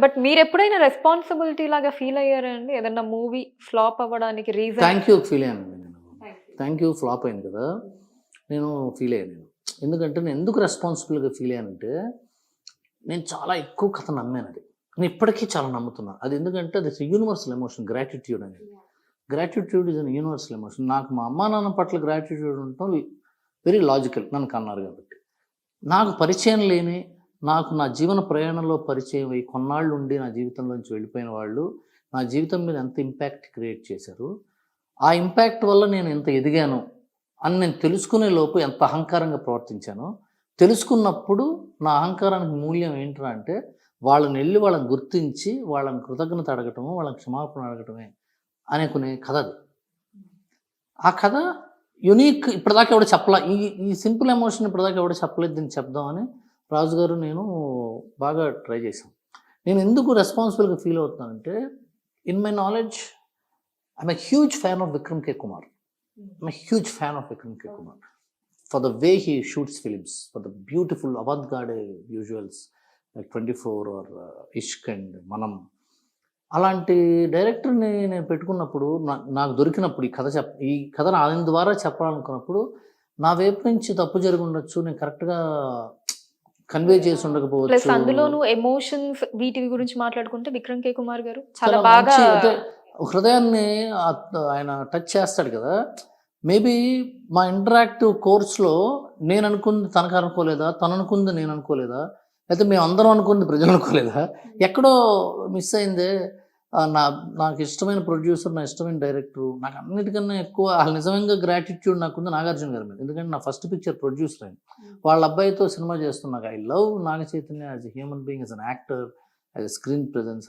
But మీరు ఎప్పుడైనా responsibility లాగా ఫీల్ అయ్యారా అండి? ఏదన్నా మూవీ ఫ్లాప్ అవ్వడానికి రీజన్? థ్యాంక్ యూ ఫీల్ అయ్యానండి నేను. థ్యాంక్ యూ ఫ్లాప్ అయింది కదా, నేను ఫీల్ అయ్యాను. ఎందుకంటే నేను ఎందుకు రెస్పాన్సిబుల్గా ఫీల్ అయ్యానంటే, నేను చాలా ఎక్కువ కథ నమ్మాను. అది నేను ఇప్పటికీ చాలా నమ్ముతున్నాను. అది ఎందుకంటే అది యూనివర్సల్ ఎమోషన్, గ్రాటిట్యూడ్ అనేది. Gratitude is an universal emotion. నాకు మా అమ్మా నాన్న పట్ల గ్రాటిట్యూడ్ ఉండటం వెరీ లాజికల్, నన్ను కన్నారు కాబట్టి. నాకు పరిచయం లేని, నాకు నా జీవన ప్రయాణంలో పరిచయం అయ్యి కొన్నాళ్ళు ఉండి నా జీవితంలోంచి వెళ్ళిపోయిన వాళ్ళు నా జీవితం మీద ఎంత ఇంపాక్ట్ క్రియేట్ చేశారు, ఆ ఇంపాక్ట్ వల్ల నేను ఎంత ఎదిగాను అని నేను తెలుసుకునే లోపు ఎంత అహంకారంగా ప్రవర్తించానో, తెలుసుకున్నప్పుడు నా అహంకారానికి మూల్యం ఏంట్రా అంటే, వాళ్ళని వెళ్ళి వాళ్ళని గుర్తించి వాళ్ళని కృతజ్ఞత అడగటము, వాళ్ళని క్షమాపణ అడగటమే అనుకునే కథ అది. ఆ కథ యునీక్, ఇప్పటిదాకా ఎవడో చెప్పలా. ఈ సింపుల్ ఎమోషన్ ఇప్పటిదాకా ఎవడో చెప్పలేదు, దీన్ని చెప్దామని రాజు గారు నేను బాగా ట్రై చేశాం. నేను ఎందుకు రెస్పాన్సిబుల్గా ఫీల్ అవుతున్నానంటే, in my knowledge I'm a huge fan of Vikram K Kumar. I'm a huge fan of Vikram K. Kumar for the way he shoots films, for the beautiful avant-garde visuals like 24 or Ishq and Manam. అలాంటి డైరెక్టర్ని నేను పెట్టుకున్నప్పుడు, నాకు దొరికినప్పుడు ఈ కథ ఆయన ద్వారా చెప్పాలనుకున్నప్పుడు, నా వైపు నుంచి తప్పు జరిగి ఉండొచ్చు, నేను కరెక్ట్గా కన్వే చేసి ఉండకపోవచ్చు. అందులోనూ ఎమోషన్స్ వీటి గురించి మాట్లాడుకుంటే విక్రమ్ కే కుమార్ గారు చాలా బాగా హృదయాన్ని ఆయన టచ్ చేస్తాడు కదా. మేబీ మా ఇంటరాక్టివ్ కోర్స్లో నేను అనుకుంది తనకు అనుకోలేదా, తను అనుకుంది నేను అనుకోలేదా, లేకపోతే మేము అందరం అనుకుంది ప్రజలు అనుకోలేదా, ఎక్కడో మిస్ అయిందే. నాకు ఇష్టమైన ప్రొడ్యూసర్, నా ఇష్టమైన డైరెక్టర్, నాకు అన్నిటికన్నా ఎక్కువ నిజంగా గ్రాటిట్యూడ్ నాకుంది నాగార్జున గారి మీద. ఎందుకంటే నా ఫస్ట్ పిక్చర్ ప్రొడ్యూసర్ ఆయన, వాళ్ళ అబ్బాయితో సినిమా చేస్తున్నాక I love Naga Chaitanya as a human being, as an actor, as a screen presence,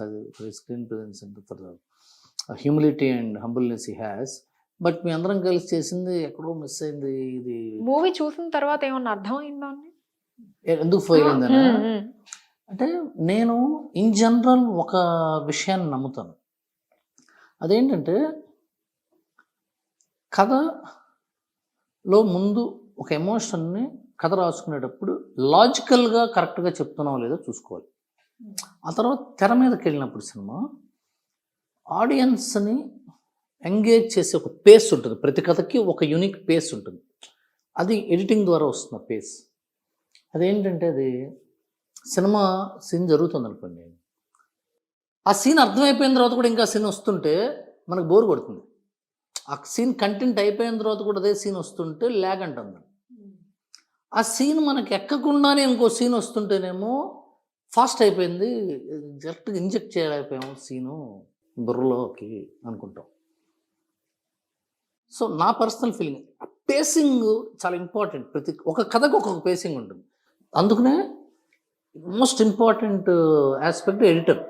for the humility and humbleness he has. But మీ అందరం కలిసి చేసింది ఎక్కడో మిస్ అయింది. ఇది మూవీ చూసిన తర్వాత ఏమన్నా అర్థమైందా అండి? ఎందుకు ఫెయిల్ అయిందని అంటే, నేను ఇన్ జనరల్ ఒక విషయాన్ని నమ్ముతాను. అదేంటంటే, కథలో ముందు ఒక ఎమోషన్ని కథ రాసుకునేటప్పుడు లాజికల్గా కరెక్ట్గా చెప్తున్నావో లేదో చూసుకోవాలి. ఆ తర్వాత తెర మీదకి వెళ్ళినప్పుడు సినిమా ఆడియన్స్ని ఎంగేజ్ చేసే ఒక పేస్ ఉంటుంది. ప్రతి కథకి ఒక యూనిక్ పేస్ ఉంటుంది. అది ఎడిటింగ్ ద్వారా వస్తున్న పేస్. అదేంటంటే, అది సినిమా సీన్ జరుగుతుంది అనుకోండి, ఆ సీన్ అర్థమైపోయిన తర్వాత కూడా ఇంకా సీన్ వస్తుంటే మనకు బోర్ కొడుతుంది. ఆ సీన్ కంటెంట్ అయిపోయిన తర్వాత కూడా అదే సీన్ వస్తుంటే ల్యాగ్ అంటుంది. ఆ సీన్ మనకి ఎక్కకుండానే ఇంకో సీన్ వస్తుంటేనేమో ఫాస్ట్ అయిపోయింది, జస్ట్ ఇంజెక్ట్ చేయలేకపోయాము సీను బుర్రలోకి అనుకుంటాం. సో నా పర్సనల్ ఫీలింగ్, పేసింగ్ చాలా ఇంపార్టెంట్. ప్రతి ఒక కథకు ఒక్కొక్క పేసింగ్ ఉంటుంది. అందుకనే మోస్ట్ ఇంపార్టెంట్ ఆస్పెక్ట్ ఎడిటర్.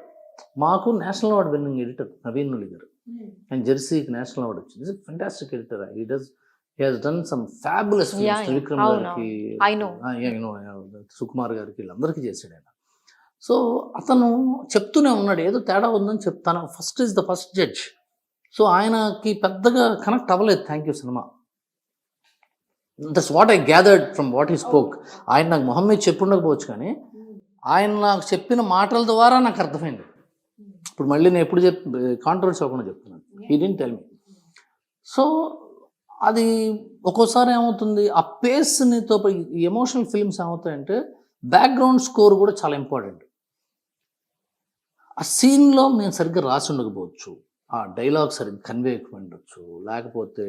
మాకు national award winning editor Naveen Nooli garu, and జెర్సీకి నేషనల్ అవార్డు వచ్చింది. Fantastic editor. He has done some fabulous films. Vikram గారికి, సుకుమార్ గారికి, వీళ్ళందరికీ చేశాడు ఆయన. సో అతను చెప్తూనే ఉన్నాడు ఏదో తేడా ఉందని చెప్తాను. First is the first judge. So ఆయనకి పెద్దగా కనెక్ట్ అవ్వలేదు thank you cinema. That's what I gathered from what he spoke. ఆయన నాకు మొహం మీద చెప్పుండకపోవచ్చు, కానీ ఆయన నాకు చెప్పిన మాటల ద్వారా నాకు అర్థమైంది. ఇప్పుడు మళ్ళీ నేను ఎప్పుడు కాంట్రవర్సీ అవ్వకుండా చెప్తున్నాను. He didn't tell me. So అది ఒక్కోసారి ఏమవుతుంది, ఆ పేస్నితో ఎమోషనల్ ఫిల్మ్స్ ఏమవుతాయంటే, బ్యాక్గ్రౌండ్ స్కోర్ కూడా చాలా ఇంపార్టెంట్. ఆ సీన్లో నేను సరిగ్గా రాసి ఉండకపోవచ్చు, ఆ డైలాగ్ సరిగ్గా కన్వే ఉండొచ్చు, లేకపోతే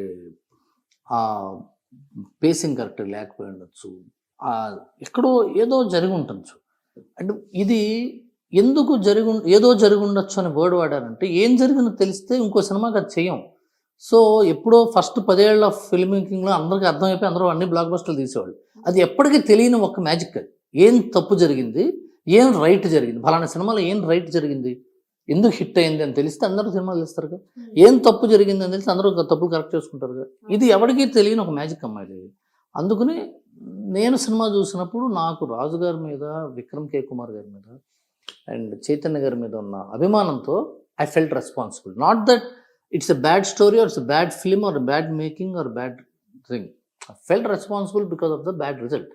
ఆ పేసింగ్ కరెక్ట్ లేకపోయి ఉండొచ్చు, ఎక్కడో ఏదో జరిగి ఉండొచ్చు. అంటే ఇది ఎందుకు ఏదో జరిగి ఉండొచ్చు అని వర్డ్ వాడారంటే, ఏం జరిగిందో తెలిస్తే ఇంకో సినిమాకి అది చేయం. సో ఎప్పుడో ఫస్ట్ 10 ఏళ్ల ఫిల్మ్ మేకింగ్లో అందరికీ అర్థమైపోయి అందరూ అన్ని బ్లాక్ బస్టర్లు తీసేవాళ్ళు. అది ఎప్పటికీ తెలియని ఒక మ్యాజిక్. అది ఏం తప్పు జరిగింది, ఏం రైట్ జరిగింది, ఫలానా సినిమాలో ఏం రైట్ జరిగింది, ఎందుకు హిట్ అయింది అని తెలిస్తే అందరూ సినిమాలు తీస్తారు కదా. ఏం తప్పు జరిగింది అని తెలిస్తే అందరూ తప్పులు కరెక్ట్ చేసుకుంటారు కదా. ఇది ఎవరికీ తెలియని ఒక మ్యాజిక్ అమ్మాయి. అందుకని నేను సినిమా చూసినప్పుడు నాకు రాజు గారి మీద, విక్రమ్ కే కుమార్ గారి మీద అండ్ చైతన్య గారి మీద ఉన్న అభిమానంతో I felt responsible. Not that it's a bad story or it's a bad film or a bad making or a bad thing. I felt responsible because of the bad result,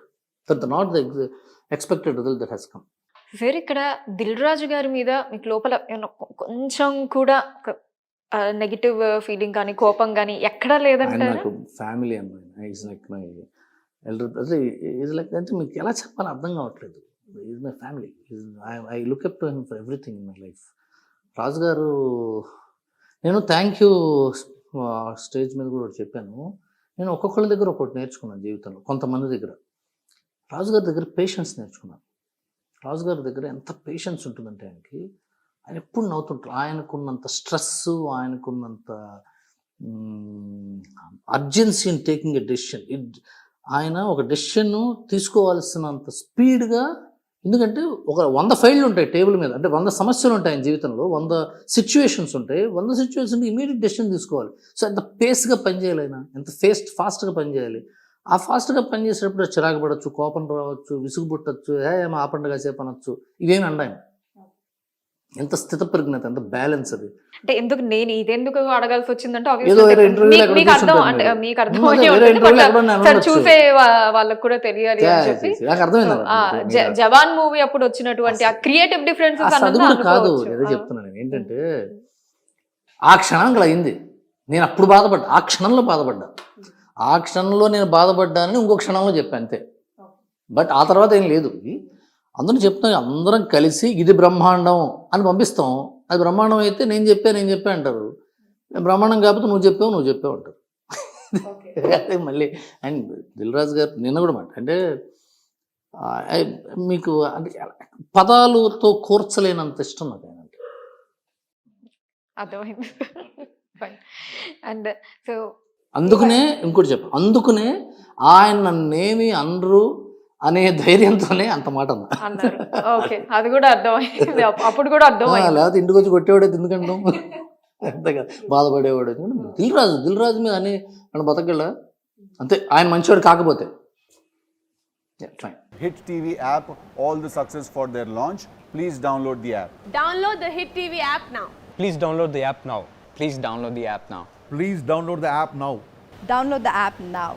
not the expected result that has come. వేరే ఇక్కడ 'దిల్ రాజు' గారి మీద మీకు లోపల ఏమన్నా కొంచెం కూడా ఒక నెగెటివ్ ఫీలింగ్ గాని, కోపం గాని ఎక్కడా ఆయన లేదంటారా? నాకు ఫ్యామిలీ అన్నమాట. ఈజ్ లైక్ మై ఎల్డర్ అదే ఈజ్ లైక్ అంటే మీకు ఎలా చెప్పాలో అర్థం కావట్లేదు. Is my family. I look up to him for everything in my life. Raju garu నేను థ్యాంక్ యూ స్టేజ్ మీద కూడా ఒకటి చెప్పాను. నేను ఒక్కొక్కరి దగ్గర ఒక్కొక్కటి నేర్చుకున్నాను జీవితంలో. కొంతమంది దగ్గర రాజుగారి దగ్గర పేషెన్స్ నేర్చుకున్నాను. రాజుగారి దగ్గర ఎంత పేషెన్స్ ఉంటుందంటే ఆయన ఎప్పుడు నవ్వుతుంటారు. ఆయనకున్నంత స్ట్రెస్, ఆయనకున్నంత urgency in taking a decision. ఆయన ఒక డెసిషన్ తీసుకోవాల్సినంత స్పీడ్గా, ఎందుకంటే ఒక 100 ఫైళ్ళు ఉంటాయి టేబుల్ మీద, అంటే 100 సమస్యలు ఉంటాయి ఆయన జీవితంలో, 100 సిచ్యువేషన్స్ ఉంటాయి. 100 సిచ్యువేషన్కి ఇమీడియట్ డెసిషన్ తీసుకోవాలి. సో ఎంత పేస్గా పనిచేయాలి ఆయన, ఎంత ఫాస్ట్గా పనిచేయాలి. ఆ ఫాస్ట్గా పనిచేసేటప్పుడు చిరాకు పడవచ్చు, కోపం రావచ్చు, విసుగు పుట్టచ్చు, మా ఆపండి కాసేపు అనొచ్చు. ఇవేమి అండాయన. ఎంత స్థితప్రజ్ఞత, ఎంత బ్యాలెన్స్ అది. అంటే ఎందుకు నేను ఇదెందుకు అడగాల్సి వచ్చిందంటే ఏదో వేరే ఇంటర్వ్యూలో మీకు అర్థం అంటే మీకు అర్థమయ్యే ఉంటుంది. చూసే వాళ్ళకి కూడా తెలియాలి అని చెప్పి నాకు అర్థమైంది. జవాన్ మూవీ అప్పుడు వచ్చినటువంటి ఆ క్రియేటివ్ డిఫరెన్సెస్ అది కూడా కాదు, ఏదో చెప్తున్నాను నేను. ఏంటంటే ఆ క్షణం అలా అయింది. నేను అప్పుడు బాధపడ్డా, ఆ క్షణంలో బాధపడ్డా. ఆ క్షణంలో నేను బాధపడ్డానని ఇంకో క్షణంలో చెప్పాను అంతే. బట్ ఆ తర్వాత ఏం లేదు. అందరూ చెప్తున్నా, అందరం కలిసి ఇది బ్రహ్మాండం అని పంపిస్తాం. అది బ్రహ్మాండం అయితే నేను చెప్పా అంటారు. బ్రహ్మాండం కాకపోతే నువ్వు చెప్పావు అంటారు. అదే మళ్ళీ. అండ్ దిల్ రాజు గారు నిన్న కూడా మాట అంటే మీకు అంటే పదాలతో కూర్చలేనంత ఇష్టం నాకు ఆయన అంటే. అర్థమైంది. అండ్ సో అందుకనే ఇంకోటి చెప్పాను, అందుకనే ఆయన నన్నేమి అనరు అనే ధైర్యంతోనే అంత మాట అన్నారు. ఓకే, అది కూడా అర్థమైంది. అప్పుడు కూడా అర్థమైంది. లేకపోతే ఇంటికి వచ్చి కొట్టేవాడైతే ఎందుకంటాం, అంతేగా బాధపడేవాడు. దిల్ రాజు మీద అని నన్ను బతకగల అంతే, ఆయన మంచివాడు కాకపోతే. Hit TV app, all the success for their launch. Please download the app. Download the Hit TV app now. Please download the app now. Please download the app now. Please download the app now. Download the app now.